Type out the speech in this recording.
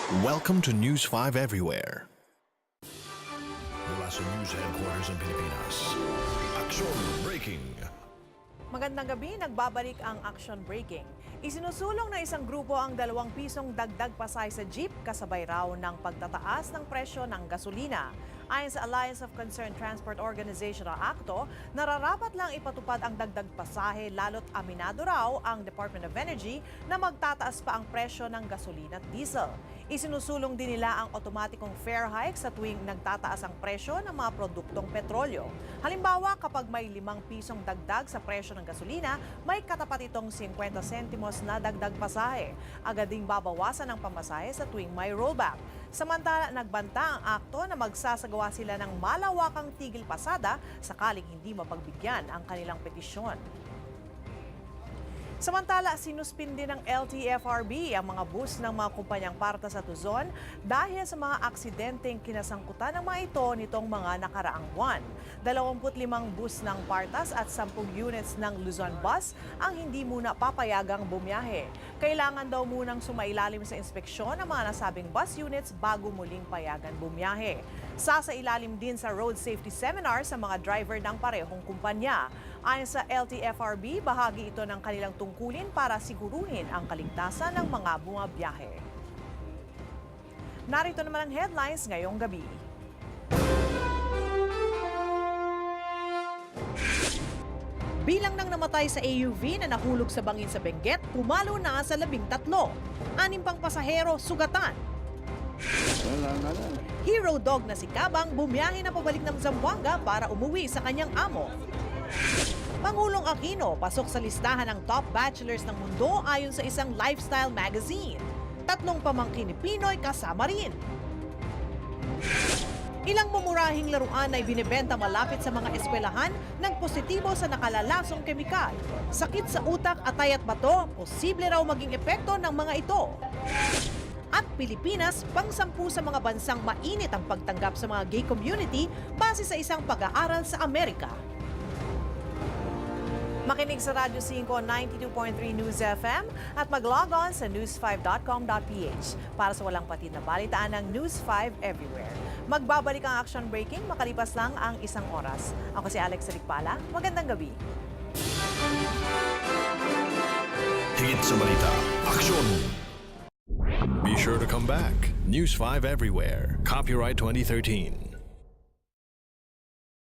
Welcome to News 5 Everywhere. Mula sa News Headquarters ng Pilipinas, Action Breaking. Magandang gabi, nagbabalik ang Action Breaking. Isinusulong ng isang grupo ang 2 pisong dagdag pasay sa jeep kasabay raw ng pagtataas ng presyo ng gasolina. Ayon sa Alliance of Concerned Transport Organization o ACTO, nararapat lang ipatupad ang dagdag pasahe lalo't aminado raw ang Department of Energy na magtataas pa ang presyo ng gasolina at diesel. Isinusulong din nila ang otomatikong fare hike sa tuwing nagtataas ang presyo ng mga produktong petrolyo. Halimbawa, kapag may 5 pisong dagdag sa presyo ng gasolina, may katapat itong 50 sentimos na dagdag pasahe. Agad ding babawasan ang pamasahe sa tuwing may rollback. Samantala, nagbanta ang ACTO na magsasagawa sila ng malawakang tigil pasada sakaling hindi mapagbigyan ang kanilang petisyon. Samantala, sinuspindi ng LTFRB ang mga bus ng mga kumpanyang parta sa Luzon dahil sa mga aksidenteng kinasangkutan ng mga ito nitong mga nakaraang buwan. 25 bus ng partas at 10 units ng Luzon Bus ang hindi muna papayagang bumiyahe. Kailangan daw munang sumailalim sa inspeksyon ang mga nasabing bus units bago muling payagan bumiyahe. Sasailalim din sa road safety seminar sa mga driver ng parehong kumpanya. Ayon sa LTFRB, bahagi ito ng kanilang tungkulin para siguruhin ang kaligtasan ng mga bumabiyahe. Narito naman ang headlines ngayong gabi. Bilang ng namatay sa AUV na nahulog sa bangin sa Benguet, pumalo na sa 13. 6 pang pasahero sugatan. Hero dog na si Kabang bumiyahe na pabalik ng Zamboanga para umuwi sa kanyang amo. Pangulong Aquino pasok sa listahan ng top bachelors ng mundo ayon sa isang lifestyle magazine. 3 pamangkin ni Pinoy kasama rin. Ilang mumurahing laruan ay binibenta malapit sa mga eskwelahan ng positibo sa nakalalasong kemikal. Sakit sa utak, atay at bato, posible raw maging epekto ng mga ito. At Pilipinas, pang-10 sa mga bansang mainit ang pagtanggap sa mga gay community base sa isang pag-aaral sa Amerika. Makinig sa Radyo 5 92.3 News FM at mag-log on sa news5.com.ph para sa walang patid na balitaan ng News 5 Everywhere. Magbabalik ang Action Breaking makalipas lang ang 1 oras. Ako si Alex Ricpala. Magandang gabi. Higit sa balita, aksyon! Be sure to come back. News 5 Everywhere. Copyright 2013.